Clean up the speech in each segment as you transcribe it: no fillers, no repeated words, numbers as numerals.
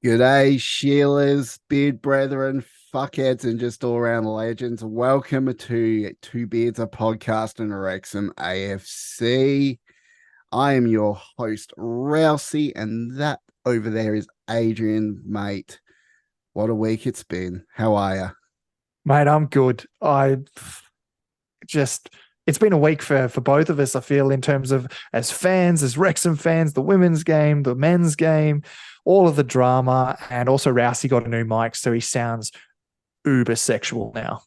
G'day, Sheilas, beard brethren, fuckheads, and just all around legends. Welcome to Two Beards, a podcast in Wrexham AFC. I am your host, Rousey, and that over there is Adrian, mate. What a week it's been. How are you? Mate, I'm good. Just it's been a week for both of us, I feel, in terms of as fans, as Wrexham fans, the women's game, the men's game, all of the drama, and also Rousey got a new mic, so he sounds uber sexual now.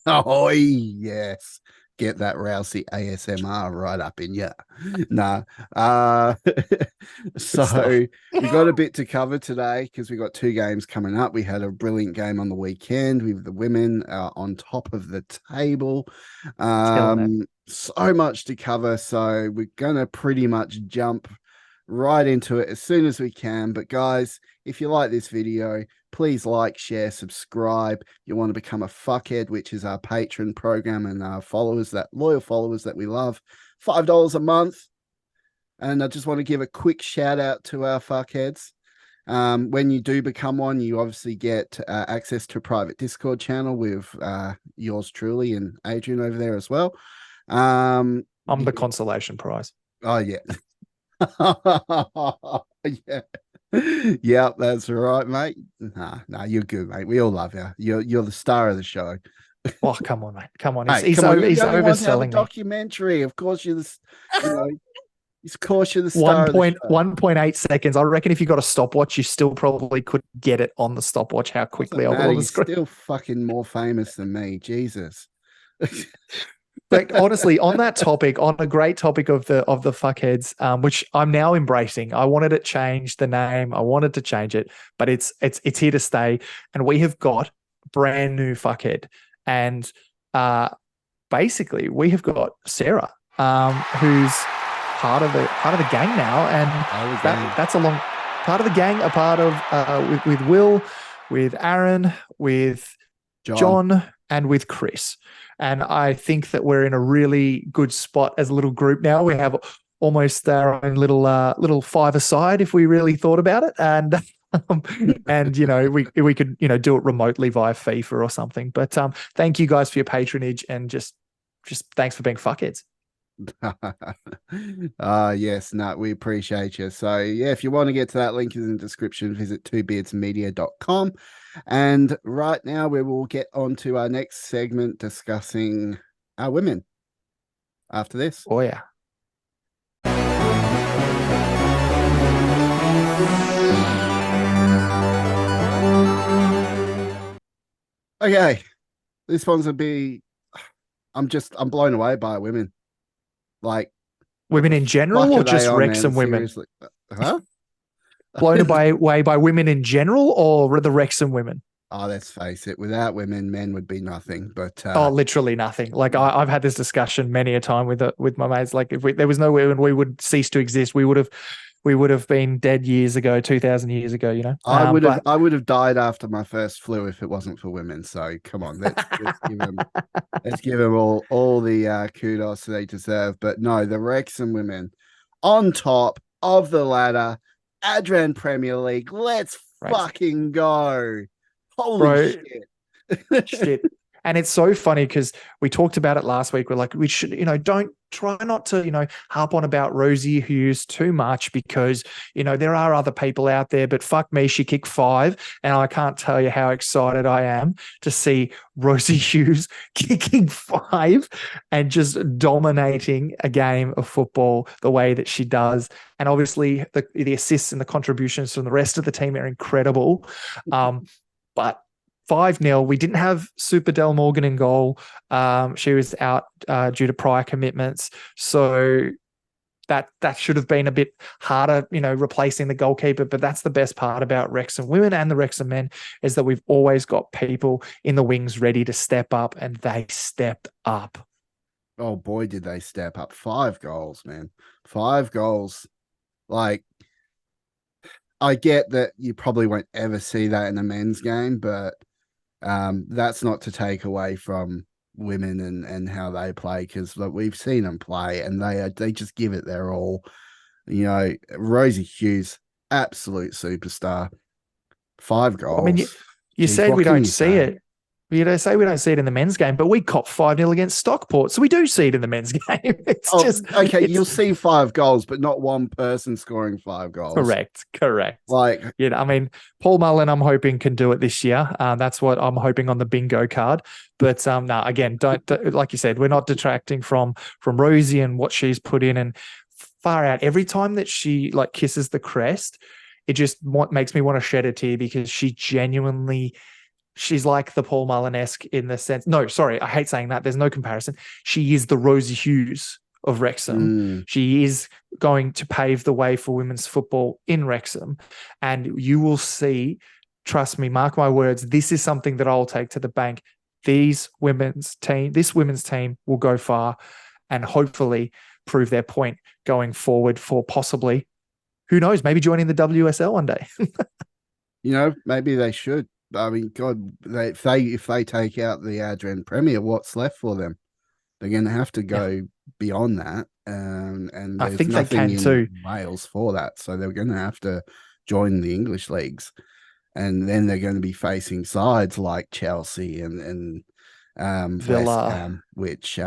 Oh, yes. Get that Rousey ASMR right up in you. Nah. Uh, Good stuff. so we got a bit to cover today because we got two games coming up. We had a brilliant game on the weekend with the women on top of the table. Killing it. So much to cover. So we're going to pretty much jump right into it as soon as we can. But guys, if you like this video, please like, share, subscribe. You want to become a fuckhead, which is our patron program, and our followers, that loyal followers that we love, $5 a month. And I just want to give a quick shout out to our fuckheads. When you do become one, you obviously get access to a private Discord channel with yours truly and Adrian over there as well. I'm the consolation prize. Oh yeah. Yeah. Yeah, that's right, mate. Nah, you're good, mate. We all love you. You're the star of the show. Oh, come on, mate. Come on. He's Hey, he's, come on, over, you're he's the only one to have a overselling me. documentary. Of course, you know, of course you're the One star of the point show. 1.8 seconds. I reckon if you got a stopwatch, you still probably could get it on the stopwatch how quickly Doesn't I was matter. on the You're screen. still fucking more famous than me. Jesus. But honestly, on that topic, on a great topic of the fuckheads, which I'm now embracing. I wanted it changed, the name. I wanted to change it, but it's here to stay. And we have got brand new fuckhead, and uh, basically we have got Sarah, who's part of the gang now, and that's a long part of the gang. A part of with Will, with Aaron, with John. John, and with Chris. And I think that we're in a really good spot as a little group now. We have almost our own little five-a-side if we really thought about it. And and we could do it remotely via FIFA or something. But thank you guys for your patronage, and just thanks for being fuckheads. Yes, no, we appreciate you. So yeah, if you want to get to that, link is in the description. Visit twobeardsmedia.com. And right now we will get on to our next segment discussing our women after this. Oh yeah. Okay. This one's a be I'm blown away by women. Like, what Women the in general, fuck or are they just on, man? Wrexham women? Seriously. Huh? Blown away by women in general, or the Wrexham women? Oh, let's face it. Without women, men would be nothing. But Oh, literally nothing. Like I've had this discussion many a time with my mates. Like if there was no way when we would cease to exist, we would have been dead years ago, 2,000 years ago. But I would have died after my first flu if it wasn't for women. So come on, let's give them all the kudos they deserve. But no, the Wrexham women on top of the ladder, Adrian Premier League. Let's right, fucking go. Holy bro, shit. shit. And it's so funny because we talked about it last week. We're like, we should, don't try not to, harp on about Rosie Hughes too much because, there are other people out there, but fuck me, she kicked 5. And I can't tell you how excited I am to see Rosie Hughes kicking 5 and just dominating a game of football the way that she does. And obviously the assists and the contributions from the rest of the team are incredible. But 5-0. We didn't have Super Del Morgan in goal. She was out due to prior commitments. So that should have been a bit harder, replacing the goalkeeper. But that's the best part about Wrexham women and the Wrexham men is that we've always got people in the wings ready to step up, and they stepped up. Oh boy, did they step up. 5 goals, man. 5 goals. Like, I get that you probably won't ever see that in a men's game, but that's not to take away from women and how they play, because we've seen them play and they just give it their all. Rosie Hughes, absolute superstar. 5 I mean, you, goals. you Jeez, said what we can don't you see say? it. You know, say we don't see it in the men's game, but we cop 5-0 against Stockport. So we do see it in the men's game. It's Oh, just, okay. it's You'll see 5 goals, but not one person scoring 5 goals. correct. Like, I mean, Paul Mullin, I'm hoping can do it this year. That's what I'm hoping on the bingo card. But no, again, don't like you said, we're not detracting from Rosie and what she's put in. And far out, every time that she like kisses the crest, it just makes me want to shed a tear because she genuinely. She's like the Paul Mullin-esque in the sense. No, sorry, I hate saying that. There's no comparison. She is the Rosie Hughes of Wrexham. She is going to pave the way for women's football in Wrexham. And you will see, trust me, mark my words, this is something that I'll take to the bank. This women's team will go far and hopefully prove their point going forward for possibly, who knows, maybe joining the WSL one day. maybe they should. I mean, God, if they take out the Adrian Premier, what's left for them? They're going to have to go beyond that, and I there's think they nothing can in too. Wales for that. So they're going to have to join the English leagues, and then they're going to be facing sides like Chelsea and West Villa. Ham, which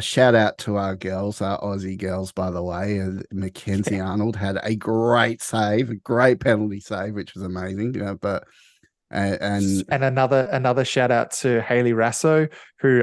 shout out to our girls, our Aussie girls, by the way. Mackenzie Arnold had a great save, a great penalty save, which was amazing. But and another shout out to Hayley Rasso, who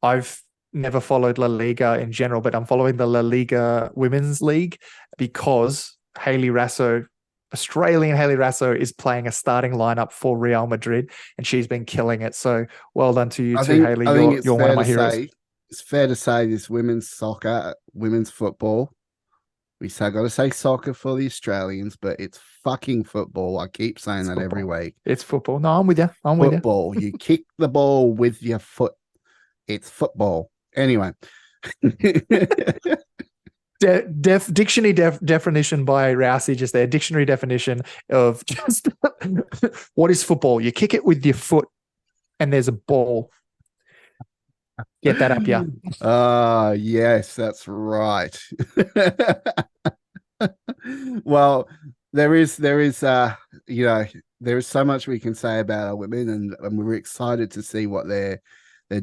I've never followed La Liga in general, but I'm following the La Liga Women's League because Hayley Rasso, Australian Hayley Rasso, is playing a starting lineup for Real Madrid, and she's been killing it. So well done to you too, Hayley. I think it's You're one fair of my to heroes. say it's fair to say this women's soccer, women's football. We got to say soccer for the Australians, but it's fucking football. I keep saying that every week. It's football. No, I'm with you. Football. You kick the ball with your foot. It's football. Anyway. Dictionary definition by Rousey just there. Dictionary definition of just what is football? You kick it with your foot and there's a ball. Get that up, yeah. Yes, that's right. Well, there is there is so much we can say about our women, and we're excited to see what they're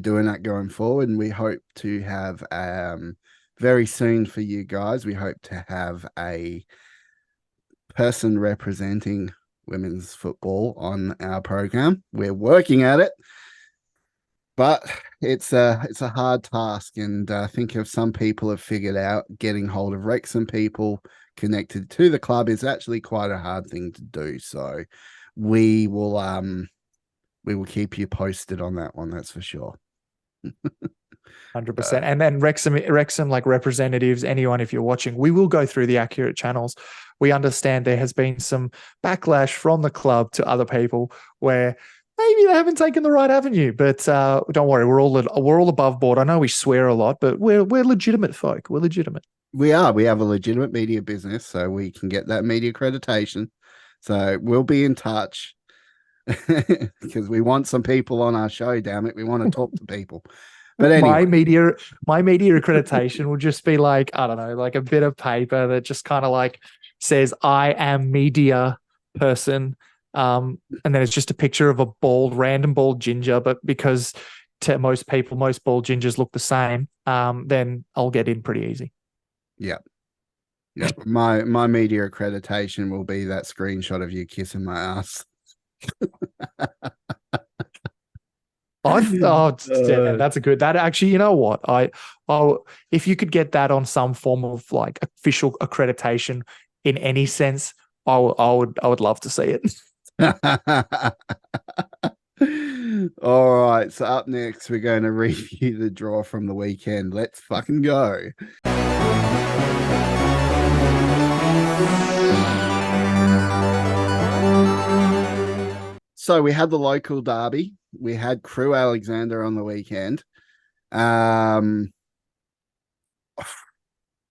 doing that going forward, and we hope to have very soon for you guys. We hope to have a person representing women's football on our program. We're working at it, but it's a hard task, and I think if some people have figured out getting hold of Wrexham people connected to the club is actually quite a hard thing to do. So we will keep you posted on that one, that's for sure. 100%. And then Wrexham, like representatives, anyone, if you're watching, we will go through the accurate channels. We understand there has been some backlash from the club to other people where maybe they haven't taken the right avenue, but don't worry, we're all above board. I know we swear a lot, but we're legitimate folk. We're legitimate. We are. We have a legitimate media business, so we can get that media accreditation. So we'll be in touch because we want some people on our show. Damn it, we want to talk to people. But anyway, my media accreditation will just be like, I don't know, like a bit of paper that just kind of like says I am media person. And then it's just a picture of a random bald ginger, but because to most people, most bald gingers look the same, then I'll get in pretty easy. Yeah. Yeah. My media accreditation will be that screenshot of you kissing my ass. Damn, that's a good. That actually, you know what? If you could get that on some form of like official accreditation in any sense, I would love to see it. All right. So up next, we're going to review the draw from the weekend. Let's fucking go. So we had the local derby. We had Crewe Alexander on the weekend.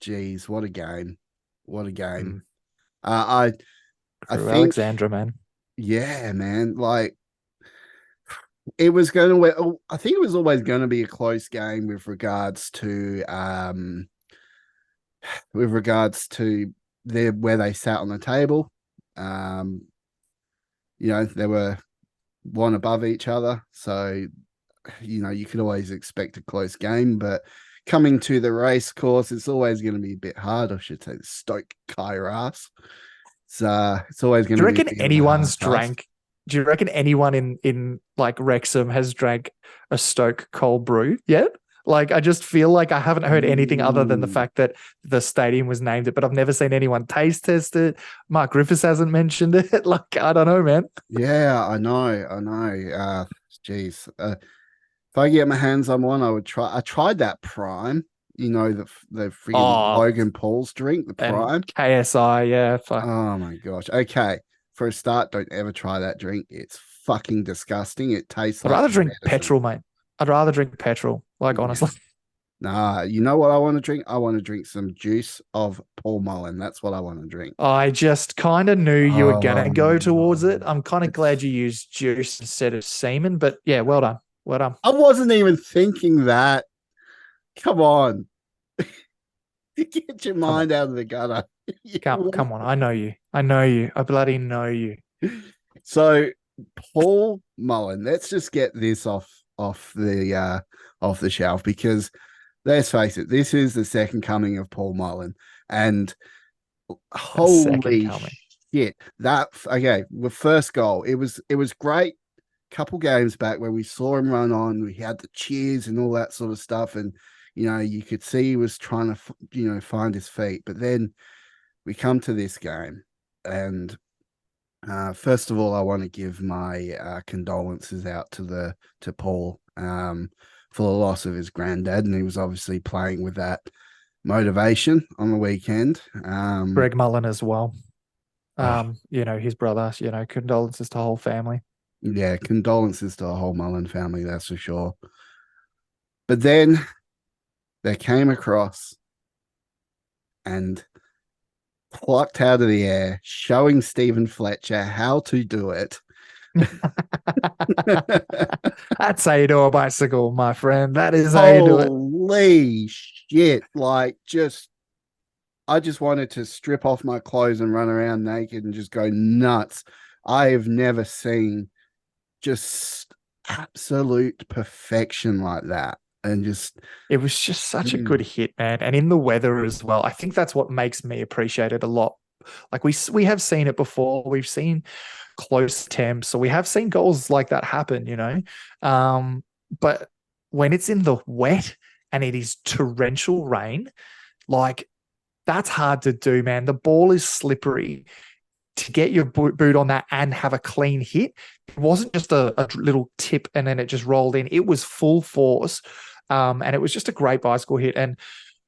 Geez, what a game. What a game. I think Alexandra, man. Yeah, man. Like it was going to, I think it was always going to be a close game with regards to where they sat on the table. There were one above each other. So, you could always expect a close game, but coming to the race course, it's always going to be a bit hard. I should say Stoke Kairas. It's always going Do you to be a reckon bit of a hard anyone's task. drank? Do you reckon anyone in like Wrexham has drank a Stoke cold brew yet? Like, I just feel like I haven't heard anything other than the fact that the stadium was named it, but I've never seen anyone taste test it. Mark Griffiths hasn't mentioned it. Like, I don't know, man. Yeah, I know. Geez. If I get my hands on one, I would try. I tried that Prime, the freaking Oh, Logan Paul's drink, the and Prime. KSI, yeah, fuck. Oh my gosh. Okay. For a start, don't ever try that drink. It's fucking disgusting. It tastes I'd like rather drink medicine. petrol, mate. I'd rather drink petrol, like, Yeah. honestly. Nah, you know what I want to drink? I want to drink some juice of Paul Mullin. That's what I want to drink. I just kind of knew you were going to go towards it. I'm kind of glad It's you used juice instead of semen, but yeah, well done. Well done. I wasn't even thinking that. Come on. Get your Come on. mind out of the gutter. Come on. I know you. I know you. I bloody know you. So Paul Mullin, let's just get this off the shelf, because let's face it, this is the second coming of Paul Mullin. And The second holy coming. shit. The first goal. It was great. Couple games back where we saw him run on, we had the cheers and all that sort of stuff, and you could see he was trying to find his feet. But then we come to this game, and first of all, I want to give my condolences out to Paul for the loss of his granddad, and he was obviously playing with that motivation on the weekend. Greg Mullen as well. Oh, His brother, condolences to the whole family. yeah, condolences to the whole Mullen family, that's for sure. But then they came across and plucked out of the air, showing Stephen Fletcher how to do it. That's how you do a bicycle, my friend. That is how you do it. Holy shit. I just wanted to strip off my clothes and run around naked and just go nuts. I have never seen just absolute perfection like that. And just, It was just such a good hit, man. And in the weather as well. I think that's what makes me appreciate it a lot. Like we have seen it before. We've seen close attempts, so we have seen goals like that happen. But when it's in the wet and it is torrential rain, like that's hard to do, man. The ball is slippery. To get your boot on that and have a clean hit, it wasn't just a little tip and then it just rolled in. It was full force, and it was just a great bicycle hit. And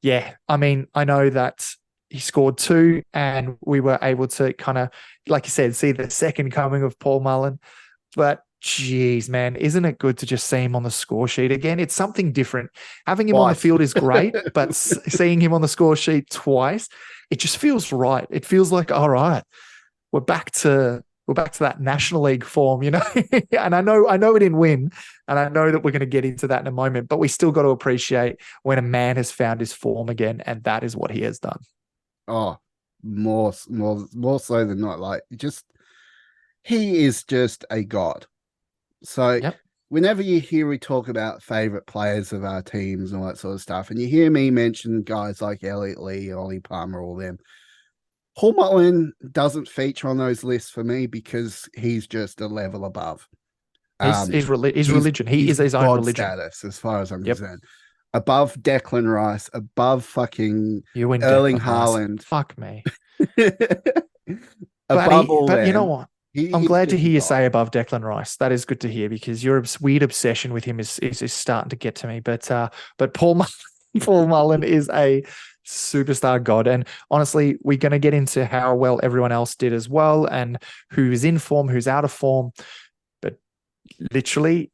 yeah, I mean, I know that he scored two, and we were able to kind of, like you said, see the second coming of Paul Mullin. But geez, man, isn't it good to just see him on the score sheet again? It's something different. Having him on the twice. field is great, but seeing him on the score sheet twice, it just feels right. It feels like, all right, we're back to that National League form, And I know we didn't win, and I know that we're going to get into that in a moment, but we still got to appreciate when a man has found his form again, and that is what he has done. Oh, more so than not. He is just a god. So Yep. whenever you hear we talk about favorite players of our teams and all that sort of stuff, and you hear me mention guys like Elliot Lee, Ollie Palmer, all them, Paul Mullin doesn't feature on those lists for me because he's just a level above. He's religion. He is his own God religion. status, as far as I'm Yep. concerned. Above Declan Rice, above fucking You and Erling Declan Rice. Haaland. Fuck me. Above all But you know them. what? I'm He's glad to just a hear you god. say above Declan Rice. That is good to hear, because your weird obsession with him is starting to get to me. But Paul Mullin is a superstar god. And honestly, we're going to get into how well everyone else did as well, and who is in form, who's out of form. But literally,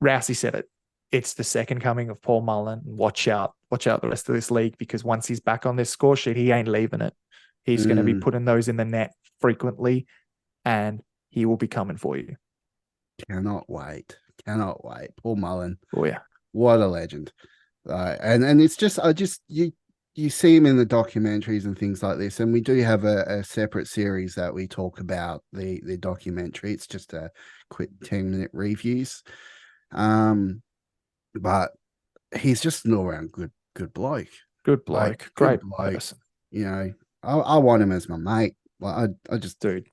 Rousey said it. It's the second coming of Paul Mullin. Watch out the rest of this league, because once he's back on this score sheet, he ain't leaving it. He's going to be putting those in the net frequently, and he will be coming for you. Cannot wait. Paul Mullin. Oh yeah. What a legend. And it's just, you you see him in the documentaries and things like this, and we do have a separate series that we talk about the documentary. It's just a quick 10-minute reviews. But he's just an all-round good bloke. Good bloke, Like, great good bloke. person. You know, I want him as my mate. Like, I just Dude.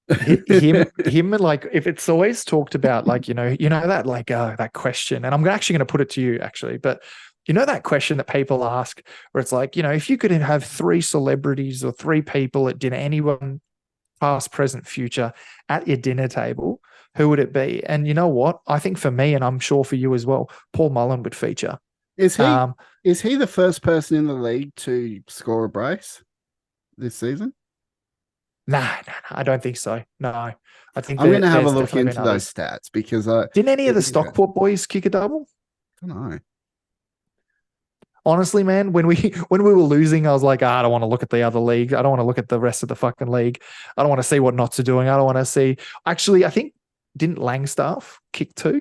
him like, if it's always talked about, like, that, like, that question, and I'm actually going to put it to you actually, but that question that people ask where it's like, if you could have 3 celebrities or 3 people at dinner, anyone past, present, future, at your dinner table, who would it be? And you know what? I think for me, and I'm sure for you as well, Paul Mullin would feature. is he the first person in the league to score a brace this season? Nah, I don't think so. No, I think I'm going to have a there's look definitely into been those others. stats because Didn't any of the Stockport boys kick a double? I don't know. Honestly, man, when we were losing, I was like, I don't want to look at the other league. I don't want to look at the rest of the fucking league. I don't want to see what Knots are doing. I don't want to see. Actually, I think, didn't Langstaff kick 2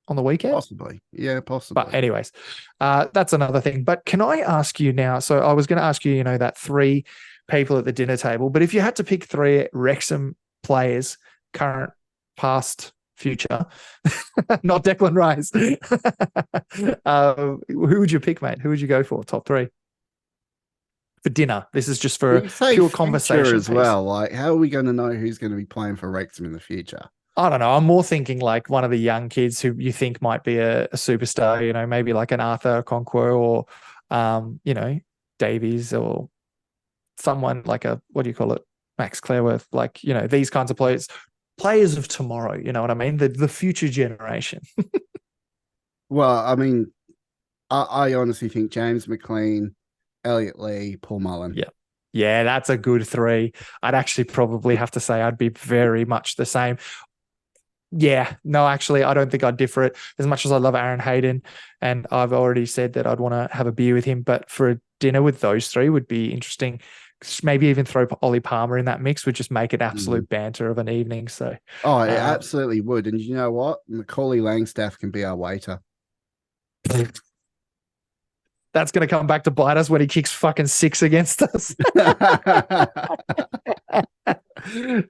on the weekend? Possibly. Yeah, possibly. But anyways, that's another thing. But can I ask you now? So I was going to ask you, that 3 people at the dinner table, but if you had to pick 3 Wrexham players, current, past, future, not Declan Rice, who would you pick, mate? Who would you go for? Top 3 for dinner. This is just for pure conversation as well. Like, how are we going to know who's going to be playing for Wrexham in the future? I don't know. I'm more thinking like one of the young kids who you think might be a superstar, maybe like an Arthur Conquer or, Davies, or someone like what do you call it? Max Clareworth, like, these kinds of players of tomorrow, you know what I mean? The future generation. Well, I mean, I honestly think James McLean, Elliot Lee, Paul Mullin. Yeah. Yeah, that's a good 3. I'd actually probably have to say I'd be very much the same. Yeah, no, actually, I don't think I'd differ it as much as I love Aaron Hayden. And I've already said that I'd want to have a beer with him. But for a dinner with those 3 would be interesting. Maybe even throw Ollie Palmer in that mix would just make it absolute banter of an evening. So, it absolutely would. And you know what? Macaulay Langstaff can be our waiter. That's going to come back to bite us when he kicks fucking 6 against us.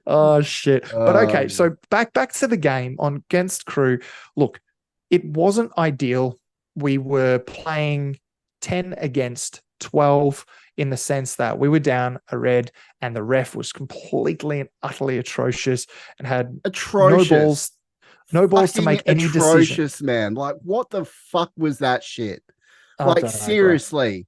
Oh shit. But okay, so back to the game against Crewe. Look, it wasn't ideal. We were playing 10 against 12 in the sense that we were down a red and the ref was completely and utterly atrocious and had no balls to make any decision. Man. Like, what the fuck was that shit? Like, seriously,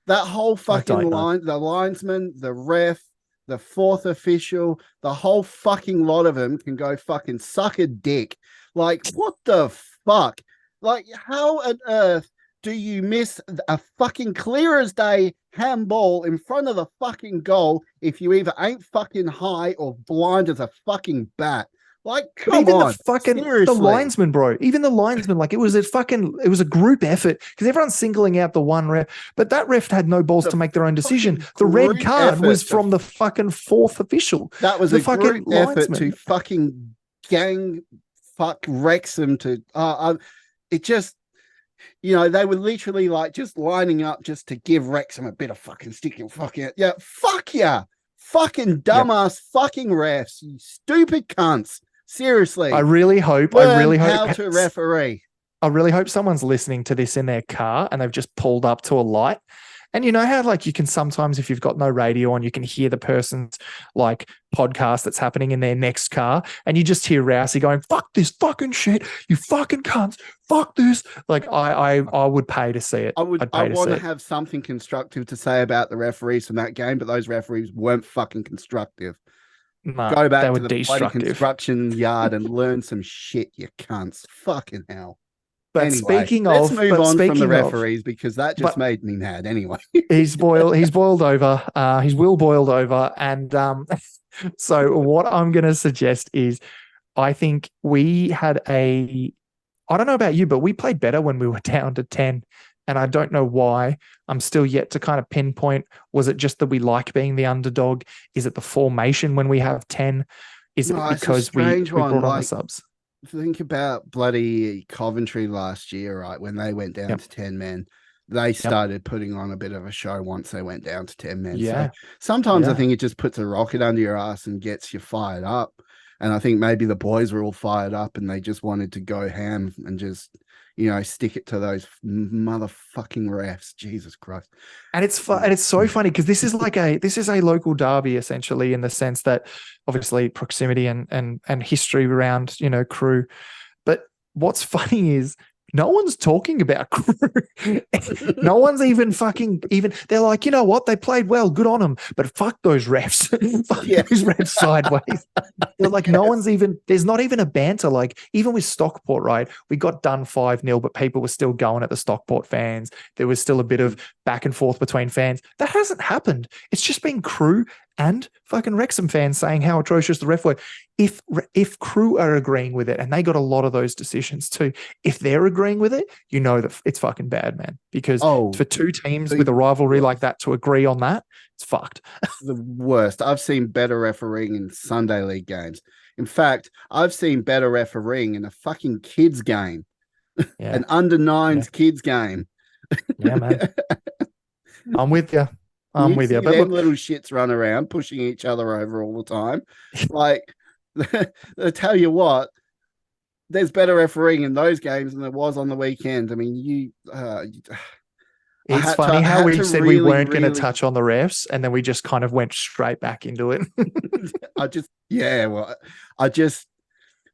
that whole fucking line, the linesman, the ref, the 4th official, the whole fucking lot of them can go fucking suck a dick. Like, what the fuck? Like, how on earth do you miss a fucking clear as day handball in front of the fucking goal if you either ain't fucking high or blind as a fucking bat? Like, come on. The linesman, bro. Even the linesman, like, it was a group effort because everyone's singling out the one ref, but that ref had no balls to make their own decision. The red card was from the fucking 4th official. That was a fucking effort to fucking gang fuck Wrexham to it just, they were literally like just lining up just to give Wrexham a bit of fucking sticking fucking fuck yeah. Fucking dumbass fucking refs, you stupid cunts. Seriously. I really hope how to referee. I really hope someone's listening to this in their car and they've just pulled up to a light. And you know how, like, you can sometimes, if you've got no radio on, you can hear the person's like podcast that's happening in their next car, and you just hear Rousey going, "Fuck this fucking shit, you fucking cunts, fuck this." Like, I would pay to see it. I want to have something constructive to say about the referees from that game, but those referees weren't fucking constructive. Go back to the bloody construction yard and learn some shit, you cunts. Fucking hell. But anyway, let's move on from the referees because that just made me mad. Anyway, he's boiled over. He's boiled over. And so what I'm going to suggest is, I think we had I don't know about you, but we played better when we were down to 10. And I don't know why. I'm still yet to kind of pinpoint. Was it just that we like being the underdog? Is it the formation when we have 10? Is it because we brought on the subs? Think about bloody Coventry last year, right? When they went down to 10 men. they Yep. started putting on a bit of a show once they went down to 10 men. Yeah. So sometimes I Yeah. think it just puts a rocket under your ass and gets you fired up. And I think maybe the boys were all fired up and they just wanted to go ham and just, stick it to those motherfucking refs. Jesus Christ. And it's and it's so funny because this is a local derby essentially, in the sense that obviously proximity and history around, Crewe. But what's funny is no one's talking about Crewe. No one's even they're like, you know what? They played well. Good on them. But fuck those refs. Fuck those refs sideways. They're like, no one's there's not even a banter. Like, even with Stockport, right? We got done 5-0, but people were still going at the Stockport fans. There was still a bit of back and forth between fans. That hasn't happened. It's just been Crewe and fucking Wrexham fans saying how atrocious the ref were. If Crewe are agreeing with it, and they got a lot of those decisions too, if they're agreeing with it, you know that it's fucking bad, man. Because for two teams with a rivalry like that to agree on that, it's fucked. The worst. I've seen better refereeing in Sunday League games. In fact, I've seen better refereeing in a fucking kids game, an under nines kids game. Yeah, man. I'm with you. I'm with you. But them little shits run around pushing each other over all the time. Like, I tell you what, there's better refereeing in those games than there was on the weekend. I mean, it's funny how we said we weren't going to touch on the refs, and then we just kind of went straight back into it.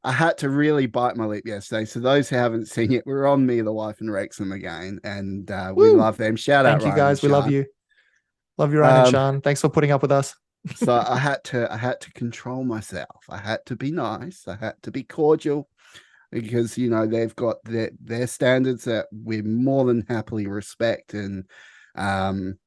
I had to really bite my lip yesterday. So those who haven't seen it, we're on Me, the Wife, and Wrexham again, and we love them. Shout out, Thank you guys. We love you. Love you, Ryan and Sean. Thanks for putting up with us. So I had to control myself. I had to be nice. I had to be cordial, because they've got their standards that we more than happily respect. And the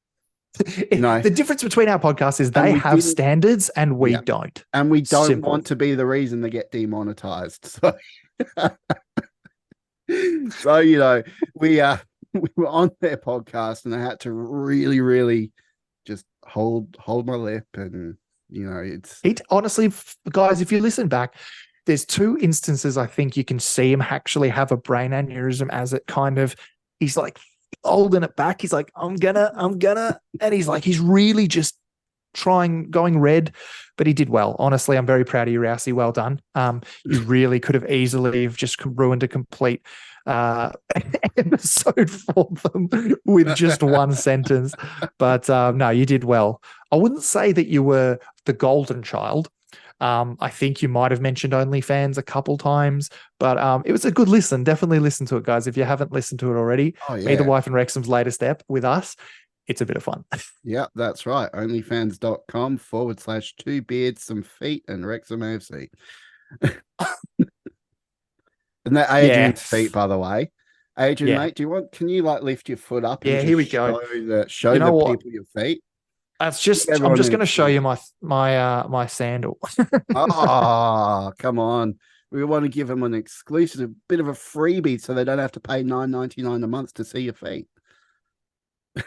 difference between our podcasts is they have standards and we don't. And we don't want to be the reason they get demonetized. So we were on their podcast, and I had to really, really just hold my lip. And it honestly, guys, if you listen back, there's two instances I think you can see him actually have a brain aneurysm, as it kind of, he's like holding it back. He's like, I'm gonna, and he's really just going red, but he did well. Honestly, I'm very proud of you, Rousey. Well done. You really could have easily just ruined a complete episode for them with just one sentence. But no, you did well. I wouldn't say that you were the golden child. I think you might have mentioned OnlyFans a couple times, but it was a good listen. Definitely listen to it, guys. If you haven't listened to it already, Me, the Wife, and Wrexham's latest ep with us, it's a bit of fun. Yeah, that's right. Onlyfans.com/2 beards, some feet, and Wrexham AFC. And that Adrian's feet, by the way. Adrian, mate, can you lift your foot up? And here we go. Show the people your feet. I'm just going to show you my sandal. Oh, come on. We want to give them an exclusive bit of a freebie so they don't have to pay $9.99 a month to see your feet.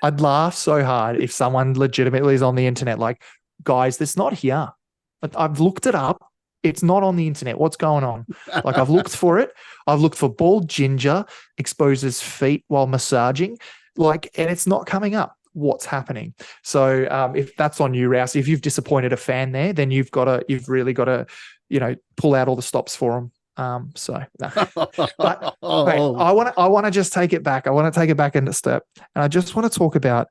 I'd laugh so hard if someone legitimately is on the internet like, guys, that's not here. I've looked it up. It's not on the internet. What's going on? Like, I've looked for it. I've looked for bald ginger exposes feet while massaging, and it's not coming up. What's happening? So if that's on you, Rouse, if you've disappointed a fan there, then you've really got to, pull out all the stops for them. But I want to just take it back. I want to take it back in a step, and I just want to talk about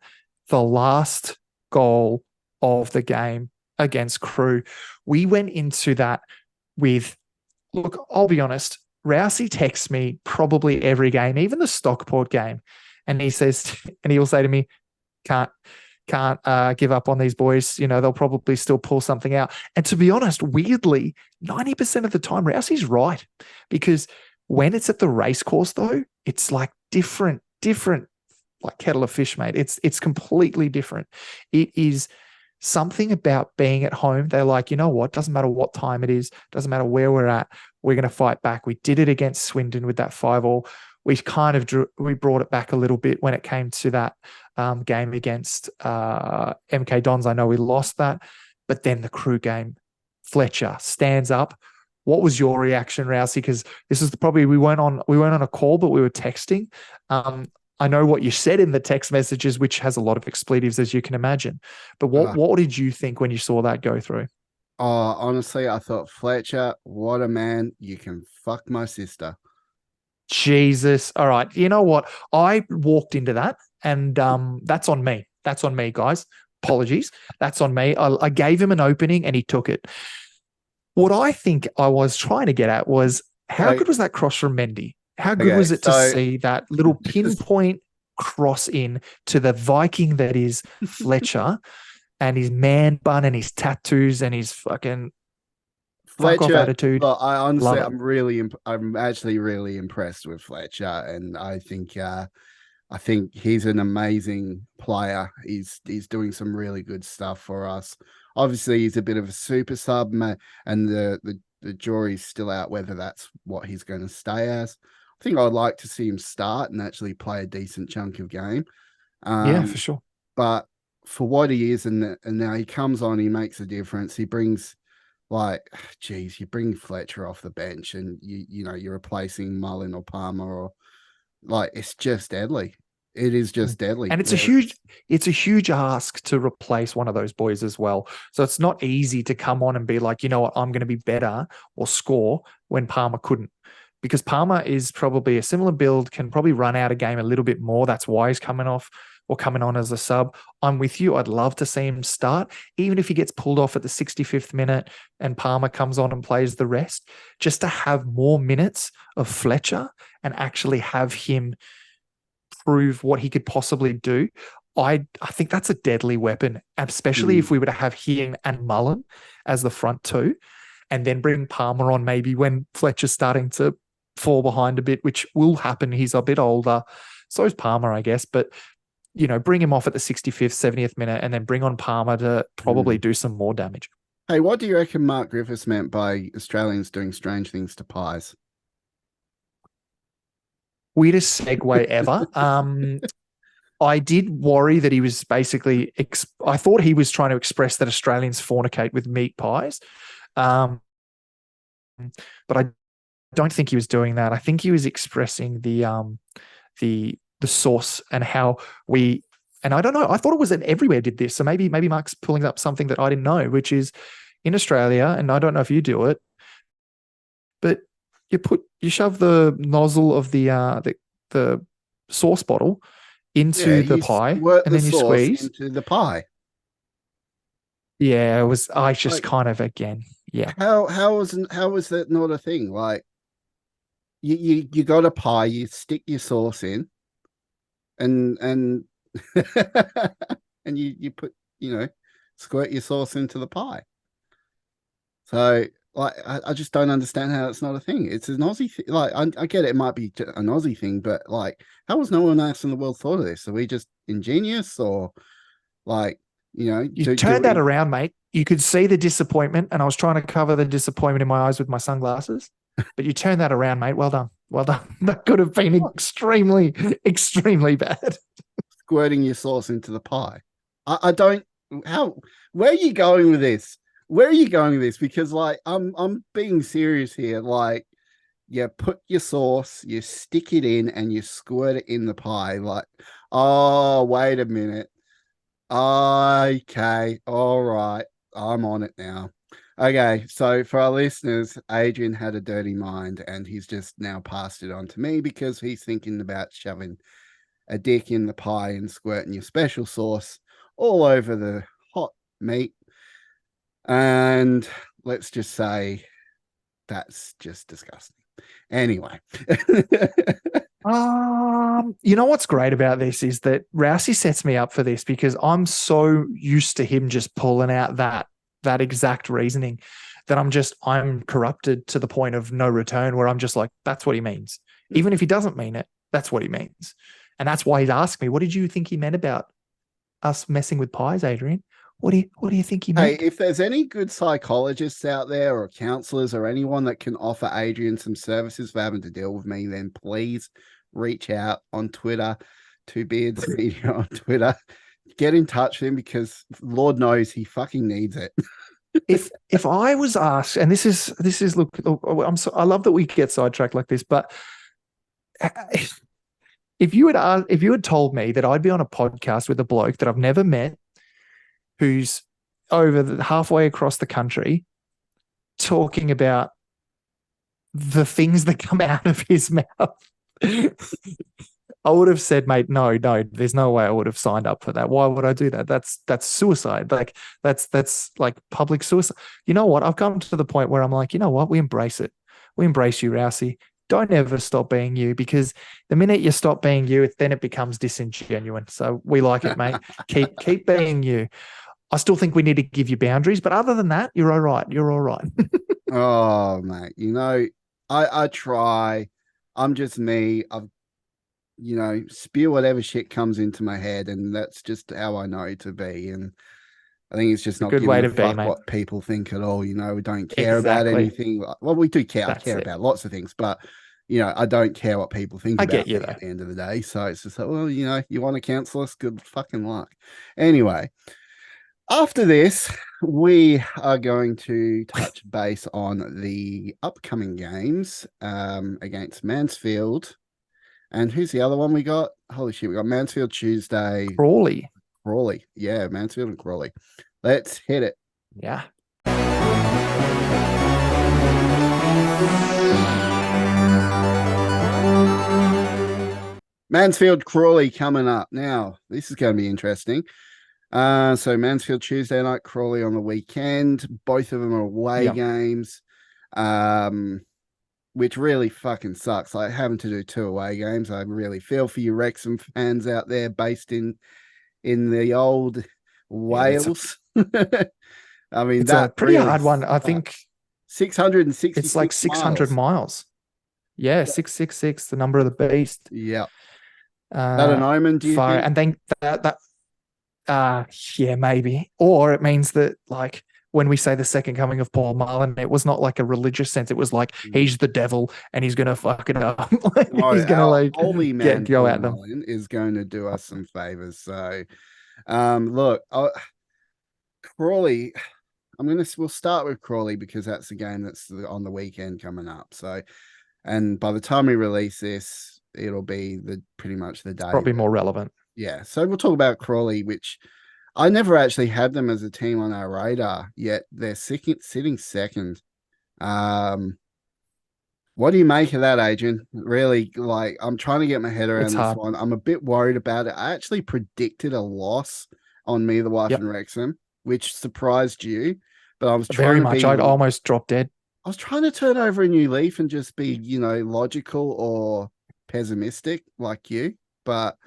the last goal of the game against Crewe. We went into that with, look, I'll be honest, Rousey texts me probably every game, even the Stockport game, and he'll say to me, can't give up on these boys. They'll probably still pull something out. And to be honest, weirdly, 90% of the time, Rousey's right, because when it's at the race course, though, it's like different, like kettle of fish, mate. It's completely different. It is something about being at home. They're like, you know what? Doesn't matter what time it is. Doesn't matter where we're at. We're going to fight back. We did it against Swindon with that 5-all. We kind of we brought it back a little bit when it came to that game against MK Dons. I know we lost that, but then the Crewe game, Fletcher stands up. What was your reaction, Rousey? Because this is probably we weren't on a call, but we were texting. I know what you said in the text messages, which has a lot of expletives, as you can imagine. But Uh, what did you think when you saw that go through? oh, honestly, I thought Fletcher, what a man. You can fuck my sister. Jesus. All right. You know what? I walked into that, and that's on me. That's on me, guys. Apologies. That's on me. I gave him an opening and he took it. What I think I was trying to get at was how Okay, good was that cross from Mendy? How good okay, was it to so see that little this pinpoint cross in to the Viking that is Fletcher and his man bun and his tattoos and his fucking fuck off Fletcher, attitude? look, I honestly, Love it. I'm actually really impressed with Fletcher, and I think he's an amazing player. He's doing some really good stuff for us. Obviously, he's a bit of a super sub, and the jury's still out whether that's what he's going to stay as. I think I'd like to see him start and actually play a decent chunk of game. Yeah, for Um, sure. but for what he is, and now he comes on, he makes a difference. He brings like, geez, you bring Fletcher off the bench, and you're replacing Mullin or Palmer, or like it's just deadly. It is just deadly. And it's a huge ask to replace one of those boys as well. So it's not easy to come on and be like, you know what, I'm going to be better or score when Palmer couldn't. Because Palmer is probably a similar build, can probably run out a game a little bit more. That's why he's coming off or coming on as a sub. I'm with you. I'd love to see him start, even if he gets pulled off at the 65th minute and Palmer comes on and plays the rest, just to have more minutes of Fletcher and actually have him prove what he could possibly do. I think that's a deadly weapon, especially if we were to have him and Mullin as the front two, and then bring Palmer on maybe when Fletcher's starting to fall behind a bit, which will happen. He's a bit older. So is Palmer, I guess. But, bring him off at the 65th, 70th minute and then bring on Palmer to probably do some more damage. Hey, what do you reckon Mark Griffiths meant by Australians doing strange things to pies? Weirdest segue ever. I did worry that he was basically, I thought he was trying to express that Australians fornicate with meat pies. But I don't think he was doing that. I think he was expressing the source and how and I don't know, I thought it was that everywhere did this. So maybe Mark's pulling up something that I didn't know, which is in Australia, and I don't know if you do it, but you shove the nozzle of the sauce bottle Yeah, into the you pie squirt and the then you sauce squeeze. into the pie. Yeah, I just Like, kind of, again, yeah. how was that not a thing? Like, you got a pie, you stick your sauce in, and and you put squirt your sauce into the pie. So like I just don't understand how it's not a thing. It's an Aussie thing. Like I get it, it might be an Aussie thing, but like how has no one else in the world thought of this? Are we just ingenious, or like You do turned that we? around, mate. You could see the disappointment, and I was trying to cover the disappointment in my eyes with my sunglasses. But you turned that around, mate. Well done. Well done. That could have been extremely, extremely bad. Squirting your sauce into the pie. I don't how where are you going with this? Where are you going with this? Because like I'm being serious here. Like you put your sauce, you stick it in, and you squirt it in the pie. Like, oh, wait a minute. Okay, all right. I'm on it now. Okay, so for our listeners, Adrian had a dirty mind and he's just now passed it on to me because he's thinking about shoving a dick in the pie and squirting your special sauce all over the hot meat. And let's just say that's just disgusting. Anyway. You know what's great about this is that Rousey sets me up for this because I'm so used to him just pulling out that exact reasoning that I'm corrupted to the point of no return where I'm just like, that's what he means. Even if he doesn't mean it, that's what he means. And that's why he'd asked me, what did you think he meant about us messing with pies, Adrian? What do you think he Hey, meant? if there's any good psychologists out there or counselors or anyone that can offer Adrian some services for having to deal with me, then please reach out on Twitter, Two Beards Media on Twitter. Get in touch with him because Lord knows he fucking needs it. If I was asked, and this is look, I love that we get sidetracked like this, but if you had told me that I'd be on a podcast with a bloke that I've never met, who's halfway across the country, talking about the things that come out of his mouth, I would have said, mate, no, there's no way I would have signed up for that. Why would I do that? That's suicide. Like that's like public suicide. You know what? I've come to the point where I'm like, you know what? We embrace it. We embrace you, Rousey. Don't ever stop being you, because the minute you stop being you, then it becomes disingenuine. So we like it, mate. Keep being you. I still think we need to give you boundaries, but other than that, you're all right. You're all right. Oh, mate, I try. I'm just me. I've spew whatever shit comes into my head, and that's just how I know to be. And I think it's just A not good giving way a to be, fuck mate. what people think at all. We don't care about Exactly. anything. Well, we do care. I That's care it. about lots of things, but I don't care what people think I about get you, me though. at the end of the day. So it's just like, well, you want to cancel us? Good fucking luck. Anyway, after this, we are going to touch base on the upcoming games against Mansfield. And who's the other one we got? Holy shit, we got Mansfield Tuesday. Crawley. Crawley. Yeah, Mansfield and Crawley. Let's hit it. Yeah. Mansfield Crawley coming up. Now, this is going to be interesting. So Mansfield Tuesday night, Crawley on the weekend. Both of them are away games. Which really fucking sucks. Like having to do 2 away games. I really feel for you Wrexham fans out there based in the old Wales. I mean, it's that a pretty really hard one. I sucks. think 666 it's like 600 miles. Yeah, 666, the number of the beast. Yeah. That an omen, do you think? And then yeah, maybe. Or it means that, like, when we say the second coming of Paul Mullin, it was not like a religious sense. It was like he's the devil and he's gonna fuck it up. He's gonna like holy man go Paul at them. Mullin is going to do us some favors. So, look, Crawley. We'll start with Crawley because that's the game that's on the weekend coming up. So, and by the time we release this, it'll be pretty much the day. Probably more relevant. Yeah. So we'll talk about Crawley, which I never actually had them as a team on our radar, yet they're sitting second. What do you make of that, Adrian? Really, like, I'm trying to get my head around this one. I'm a bit worried about it. I actually predicted a loss on Me, the Wife, and Wrexham, which surprised you. But I was very much. I'd almost dropped dead. I was trying to turn over a new leaf and just be, logical or pessimistic like you. But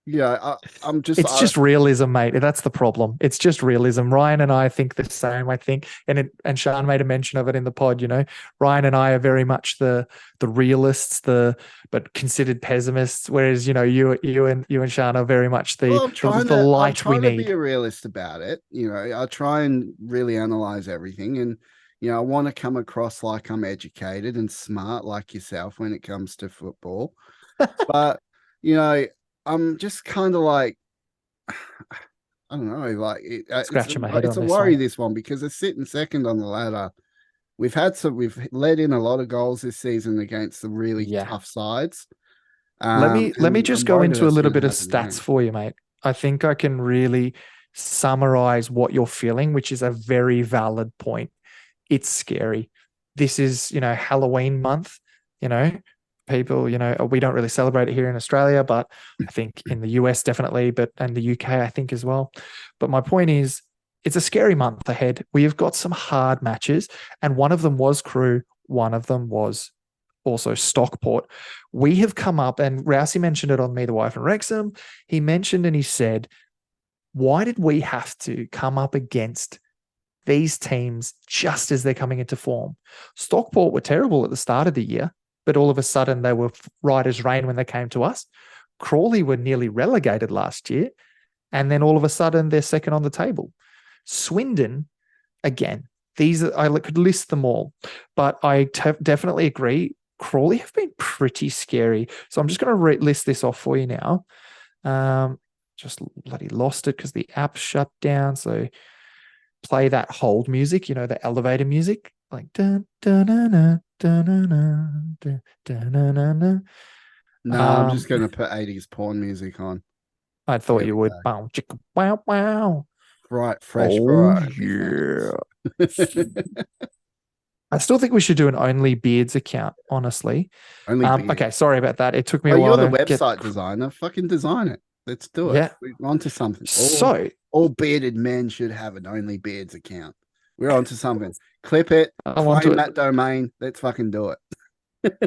yeah, I'm just. It's just realism, mate. That's the problem. It's just realism. Ryan and I think the same. I think, and Sean made a mention of it in the pod. Ryan and I are very much the realists, but considered pessimists. Whereas you and Sean are very much the light we need. I'm trying to be a realist about it. I try and really analyze everything, and I want to come across like I'm educated and smart like yourself when it comes to football. But I'm just kind of like, I don't know, like scratching my head. It's a worry this one because they're sitting second on the ladder. We've let in a lot of goals this season against the really tough sides. Let me just go into a little bit of stats for you, mate. I think I can really summarize what you're feeling, which is a very valid point. It's scary. This is, Halloween month, people, we don't really celebrate it here in Australia, but I think in the US definitely, and the UK, I think as well. But my point is, it's a scary month ahead. We have got some hard matches, and one of them was Crewe. One of them was also Stockport. We have come up, and Rousey mentioned it on Me, the Wife, and Wrexham. He mentioned and he said, why did we have to come up against these teams just as they're coming into form? Stockport were terrible at the start of the year, but all of a sudden they were right as rain when they came to us. Crawley were nearly relegated last year, and then all of a sudden they're second on the table. Swindon, again, I could list them all, but I definitely agree. Crawley have been pretty scary. So I'm just going to list this off for you now. Just bloody lost it because the app shut down. So play that hold music, the elevator music, like dun, dun, dun, dun, dun, dun, dun, dun, dun, dun. No, I'm just going to put 80s porn music on. I thought Here you we would. go. Bow, chicka, wow, wow. Right, fresh Oh for our yeah. OnlyFans. I still think we should do an only beards account, honestly. Only Okay, beards. sorry about that. It took me Oh, a while you're the to get. website designer. Fucking design it. Let's do it. Yeah. We're onto something. So All bearded men should have an only beards account. We're onto something. Clip it, I'm onto claim it. that domain. Let's fucking do it.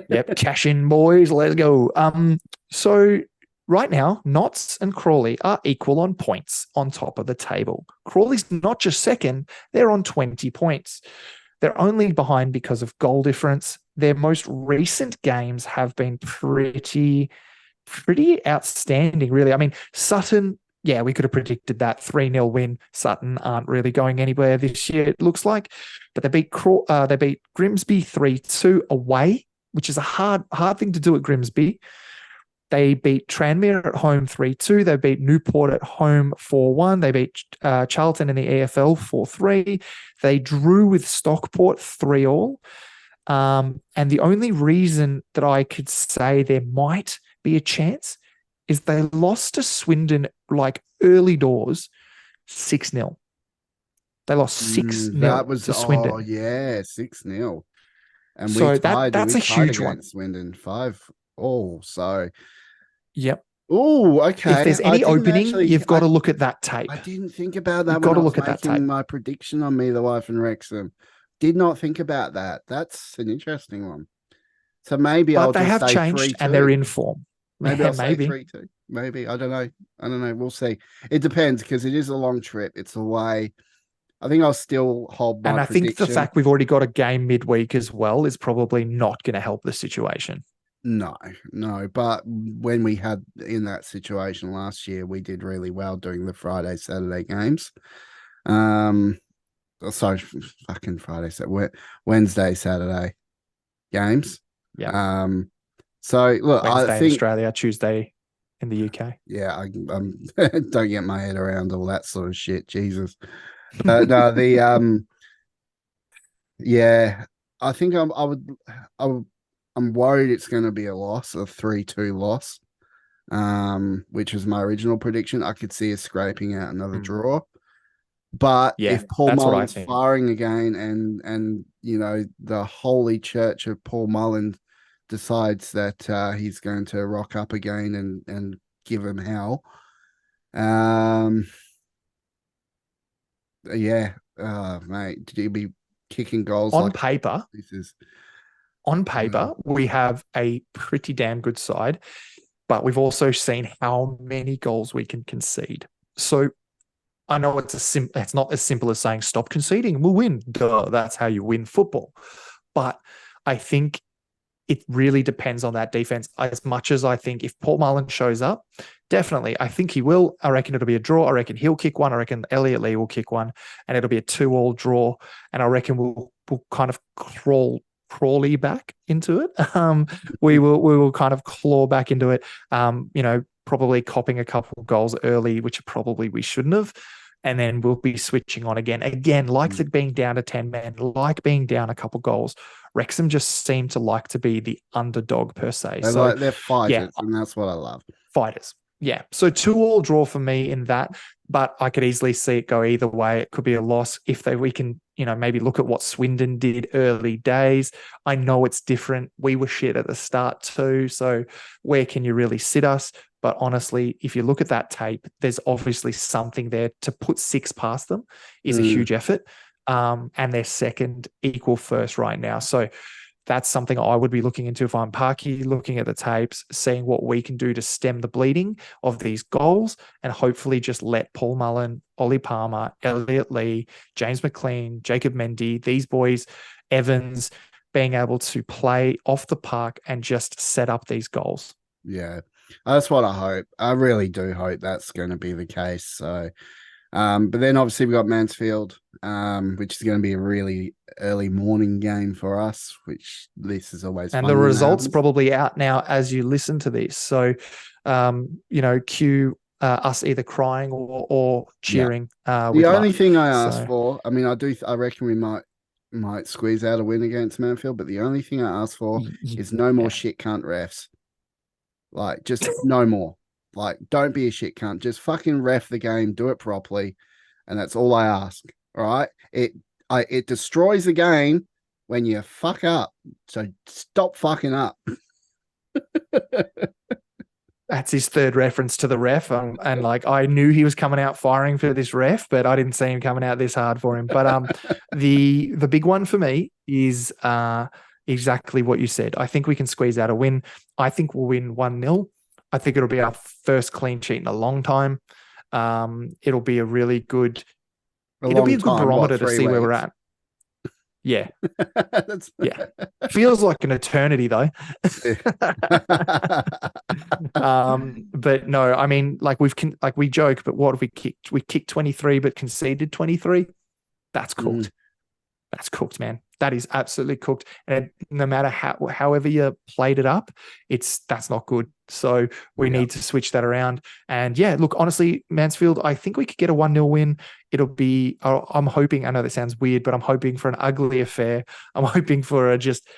Yep, cash in, boys. Let's go. So right now, Notts and Crawley are equal on points on top of the table. Crawley's not just second; they're on 20 points. They're only behind because of goal difference. Their most recent games have been pretty outstanding, really. I mean, Sutton, yeah, we could have predicted that 3-0 win. Sutton aren't really going anywhere this year, it looks like. But they beat Grimsby 3-2 away, which is a hard thing to do at Grimsby. They beat Tranmere at home 3-2. They beat Newport at home 4-1. They beat Charlton in the EFL 4-3. They drew with Stockport 3-all. And the only reason that I could say there might be a chance is they lost to Swindon like early doors 6-0. They lost 6-0 That was to Swindon. 6-0. And So that's we a tied huge one. against Swindon 5-all. So Yep. oh, If okay. there's any opening, you've got to look at that tape. I didn't think about that You've when got I to was look at that tape. making my prediction on Me, the Wife, and Wrexham. Did not think about that. That's an interesting one. So maybe But I'll they just have say changed and they're 3-2. in form. Maybe Yeah, I'll say maybe. 3-2. Maybe. I don't know. I don't know. We'll see. It depends because it is a long trip. It's away. I think I'll still hold my And I think the prediction. fact we've already got a game midweek as well is probably not going to help the situation. No, no. But when we had in that situation last year, we did really well doing the Friday, Saturday games. Sorry, fucking Friday, Wednesday, Saturday games. Yeah. So look, I Wednesday in think, Australia, Tuesday in the UK. yeah, don't get my head around all that sort of shit, Jesus. But no, yeah, I think I'm worried it's going to be a loss, a 3-2 loss, which was my original prediction. I could see us scraping out another draw. But Yeah, if Paul that's what I Mullin's think. firing again and you know the holy church of Paul Mullin decides that he's going to rock up again and give him hell, yeah, mate, did he be kicking goals On like paper, this is we have a pretty damn good side, but we've also seen how many goals we can concede. So I know it's not as simple as saying stop conceding and we'll win. Duh, that's how you win football. But I think it really depends on that defense. As much as I think if Paul Mullin shows up, definitely, I think he will. I reckon it'll be a draw. I reckon he'll kick one. I reckon Elliot Lee will kick one, and it'll be a 2-all draw. And I reckon we'll kind of crawly back into it. We will kind of claw back into it. Probably copping a couple of goals early, which probably we shouldn't have. And then we'll be switching on again. Again, like it being down to 10 men, like being down a couple goals. Wrexham just seem to like to be the underdog per se. they're fighters, and that's what I love. Fighters. Yeah. So 2-all draw for me in that, but I could easily see it go either way. It could be a loss if we can, maybe look at what Swindon did early days. I know it's different. We were shit at the start too. So where can you really sit us? But honestly, if you look at that tape, there's obviously something there. To put 6 past them is a huge effort. And they're second, equal first right now. So that's something I would be looking into if I'm Parky, looking at the tapes, seeing what we can do to stem the bleeding of these goals and hopefully just let Paul Mullin, Ollie Palmer, Elliot Lee, James McLean, Jacob Mendy, these boys, Evans, being able to play off the park and just set up these goals. Yeah, that's what I hope. I really do hope that's going to be the case. So, but then obviously we got Mansfield, which is going to be a really early morning game for us, which this is always and fun. the results probably out now as you listen to this. So, cue us either crying or cheering. The only thing I asked for, I mean, I reckon we might squeeze out a win against Mansfield, but the only thing I asked for is no more shit cunt refs. Like, just no more. Like, don't be a shit cunt. Just fucking ref the game, do it properly, and that's all I ask. All right. It destroys the game when you fuck up. So stop fucking up. That's his third reference to the ref. And like, I knew he was coming out firing for this ref, but I didn't see him coming out this hard for him. But the big one for me is exactly what you said. I think we can squeeze out a win. I think we'll win 1-0. I think it'll be our first clean sheet in a long time. It'll be a really good, it'll be a good barometer to see where we're at. Yeah. Yeah. Feels like an eternity though. But no, I mean, like we joke, but what have we kicked? We kicked 23, but conceded 23. That's cooked. That's cooked, man. That is absolutely cooked. And no matter however you played it up, that's not good. So we need to switch that around. And yeah, look, honestly, Mansfield, I think we could get a 1-0 win. It'll be, I'm hoping, I know that sounds weird, but I'm hoping for an ugly affair. I'm hoping for a just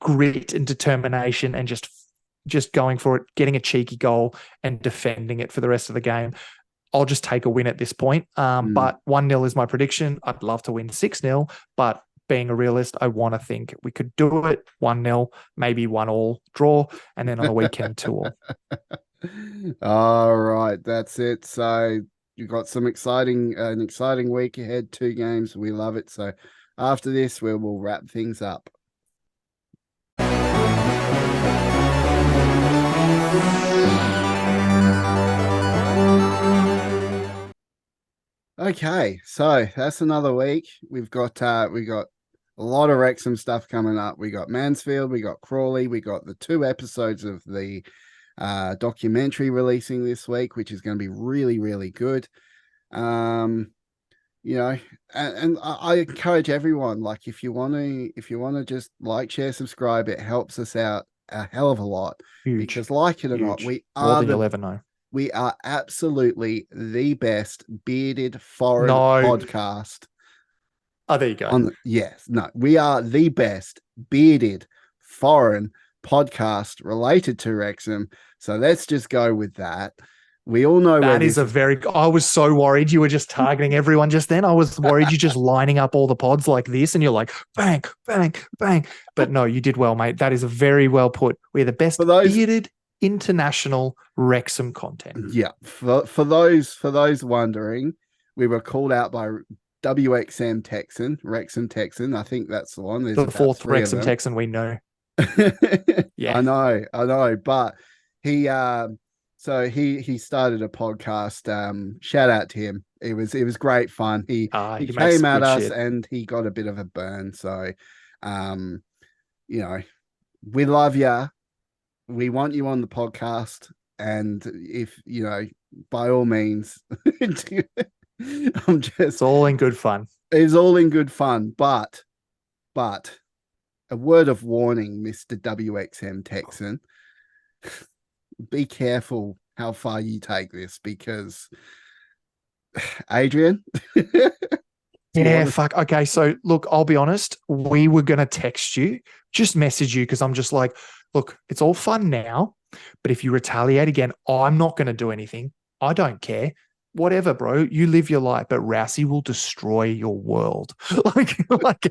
grit and determination and just going for it, getting a cheeky goal and defending it for the rest of the game. I'll just take a win at this point. But 1-0 is my prediction. I'd love to win 6-0, but being a realist, I want to think we could do it 1-0, maybe 1-1 draw, and then on the weekend 2-2. All right, that's it. So you've got an exciting week ahead, 2 games. We love it. So after this, we'll wrap things up. Okay, so that's another week. We've got a lot of Wrexham stuff coming up. We got Mansfield, we got Crawley, we got the 2 episodes of the documentary releasing this week, which is going to be really, really good. And I encourage everyone, like, if you want to just like, share, subscribe, it helps us out a hell of a lot. Huge. Because like it or not, we more are than you'll ever know. We are absolutely the best bearded foreign podcast. Oh, there you go. We are the best bearded foreign podcast related to Wrexham. So let's just go with that. We all know that is I was so worried you were just targeting everyone just then. I was worried you're just lining up all the pods like this and you're like, bang, bang, bang. But no, you did well, mate. That is a very well put. We're the best bearded international Wrexham content. Yeah. For those wondering, we were called out by Wrexham Texan. I think that's the one. There's the 4th Wrexham Texan we know. Yeah. I know. But he started a podcast. Shout out to him. It was great fun. He came at us and he got a bit of a burn. So we love you. We want you on the podcast. And if by all means, it's all in good fun. It's all in good fun, but a word of warning, Mr. WXM Texan, be careful how far you take this, because Adrian. Fuck. Okay, so look, I'll be honest. We were gonna text you, just message you, because I'm just like, look, it's all fun now, but if you retaliate again, I'm not going to do anything. I don't care. Whatever, bro. You live your life, but Rousey will destroy your world. like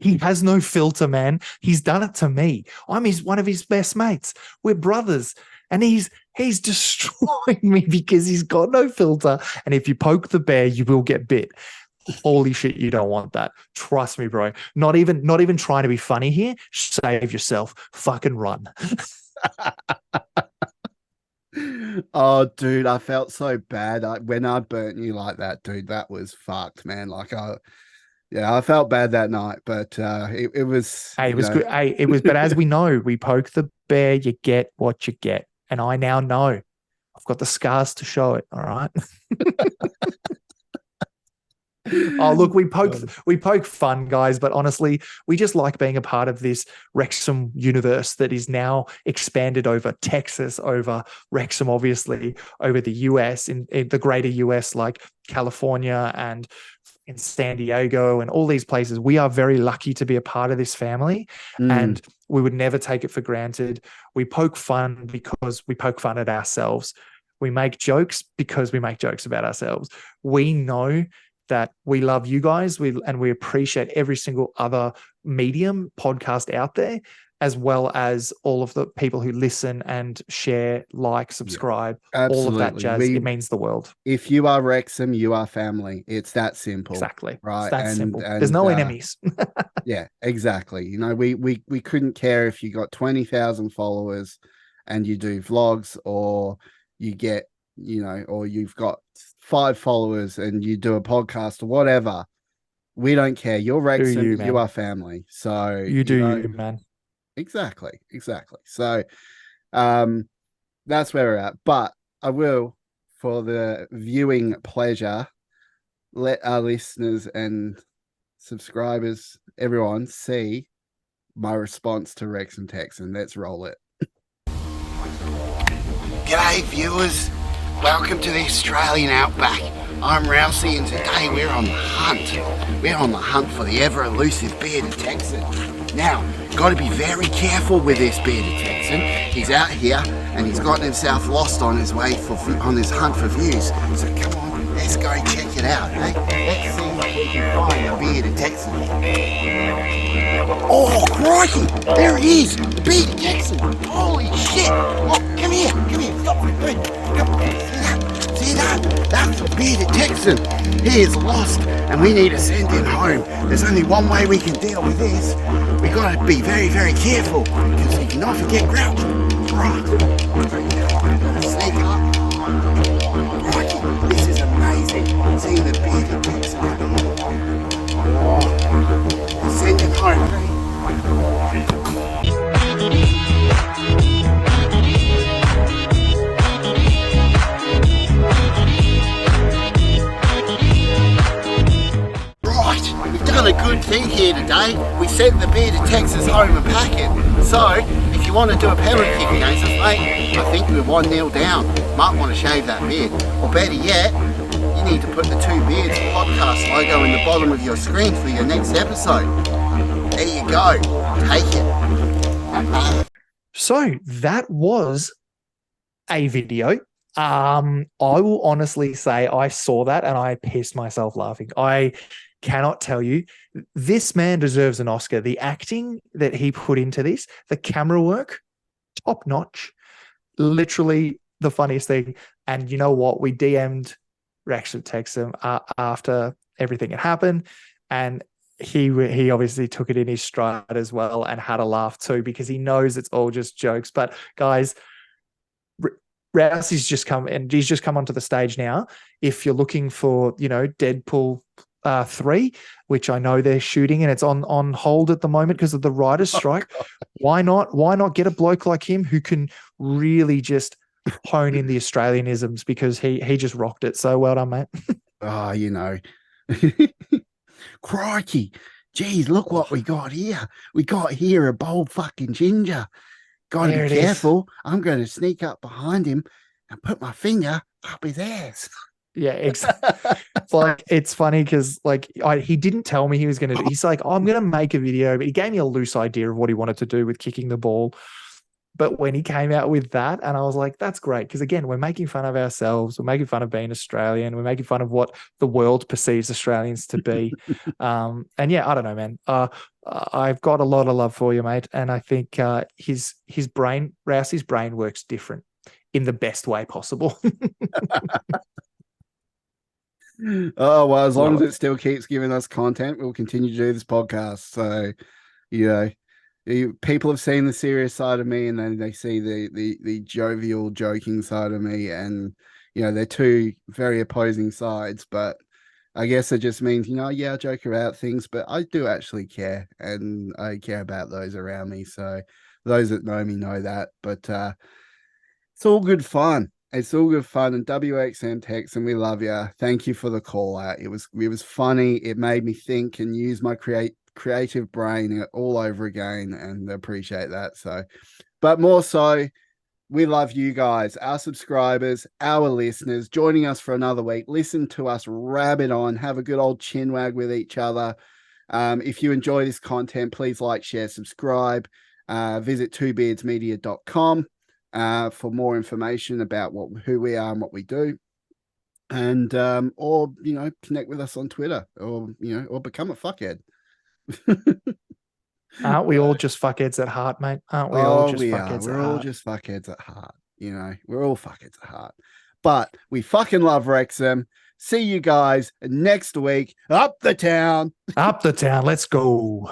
he has no filter, man. He's done it to me. I'm one of his best mates. We're brothers, and he's destroying me because he's got no filter. And if you poke the bear, you will get bit. Holy shit, you don't want that. Trust me, bro. Not even trying to be funny here. Save yourself. Fucking run. Oh, dude, I felt so bad when I burnt you like that, dude. That was fucked, man. Like, I felt bad that night, but it was. Hey, it was good. Hey, it was. But as we know, we poke the bear, you get what you get, and I now know. I've got the scars to show it. All right. Oh, look, we poke fun, guys, but honestly, we just like being a part of this Wrexham universe that is now expanded over Texas, over Wrexham, obviously, over the US, in the greater US, like California and in San Diego and all these places. We are very lucky to be a part of this family, and we would never take it for granted. We poke fun because we poke fun at ourselves. We make jokes because we make jokes about ourselves. We know that we love you guys, and we appreciate every single other medium podcast out there, as well as all of the people who listen and share, like, subscribe, all of that jazz. It means the world. If you are Wrexham, you are family. It's that simple. Exactly. Right. It's that simple. There's no enemies. Yeah, exactly. You know, we couldn't care if you got 20,000 followers and you do vlogs, or you get, you know, or you've got 5 followers and you do a podcast or whatever. We don't care. You're Wrexham, you are family. So you do, man. Exactly. So that's where we're at. But I will, for the viewing pleasure, let our listeners and subscribers, everyone, see my response to Wrexham Texan. Let's roll it. G'day viewers, welcome to the Australian Outback. I'm Rousey, and today we're on the hunt. We're on the hunt for the ever elusive bearded Texan. Now, got to be very careful with this bearded Texan. He's out here and he's gotten himself lost on his way on his hunt for views. So come on, let's go check it out, eh? Let's see if we can find a bearded Texan. Oh, crikey! There he is! The bearded Texan! Holy shit! Oh, come here! Stop! See that? That's the bearded Texan. He is lost and we need to send him home. There's only one way we can deal with this. We gotta be very, very careful, because he can often get grouchy. Right. Sneak up. Crikey, this is amazing. Seeing the bearded Texan out here. Oh, send him home. A good thing here today. We sent the bearded Texas home a packet. So if you want to do a penalty kick against us, mate, I think we're 1-0 down. Might want to shave that beard, or better yet, you need to put the Two Beards podcast logo in the bottom of your screen for your next episode. There you go. Take it. So that was a video. I will honestly say I saw that and I pissed myself laughing. I cannot tell you, this man deserves an Oscar. The acting that he put into this, the camera work, top notch. Literally the funniest thing. And you know what? We DM'd Wrexham Texan after everything had happened, and he obviously took it in his stride as well and had a laugh too, because he knows it's all just jokes. But guys, Rouseys just come, and he's just come onto the stage now. If you're looking for, you know, Deadpool 3, which I know they're shooting and it's on hold at the moment because of the writer's strike. Why not get a bloke like him who can really just hone in the Australianisms, because he just rocked it. So well done, mate. Oh, you know. Crikey. Geez, look what we got here. We got here a bold fucking ginger. Gotta be careful. I'm going to sneak up behind him and put my finger up his ass. Yeah, exactly. Like, it's funny because, like, he didn't tell me he was going to. He's like, oh, I'm going to make a video, but he gave me a loose idea of what he wanted to do with kicking the ball. But when he came out with that, and I was like, that's great, because again, we're making fun of ourselves, we're making fun of being Australian, we're making fun of what the world perceives Australians to be. And yeah, I don't know, man. I've got a lot of love for you, mate, and I think his brain, Rousey's brain, works different in the best way possible. Oh, well, as long as it still keeps giving us content, we'll continue to do this podcast. So, you know, people have seen the serious side of me, and then they see the jovial, joking side of me, and you know, they're two very opposing sides. But I guess it just means, you know, yeah, I joke about things, but I do actually care, and I care about those around me. So those that know me know that. But it's all good fun. It's all good fun. And WXM Texan, we love you. Thank you for the call out. It was funny. It made me think and use my creative brain all over again, and appreciate that. So, but more so, We love you guys, our subscribers, our listeners, joining us for another week. Listen to us rabbit on, have a good old chinwag with each other. If you enjoy this content, please like, share, subscribe. Visit twobeardsmedia.com for more information about who we are and what we do. And or connect with us on Twitter, or or become a fuckhead. Aren't we all just fuckheads at heart, mate? Aren't we all just fuckheads We're at all heart? just fuckheads at heart. We're all fuckheads at heart. But we fucking love Wrexham. See you guys next week. Up the town. Up the town. Let's go.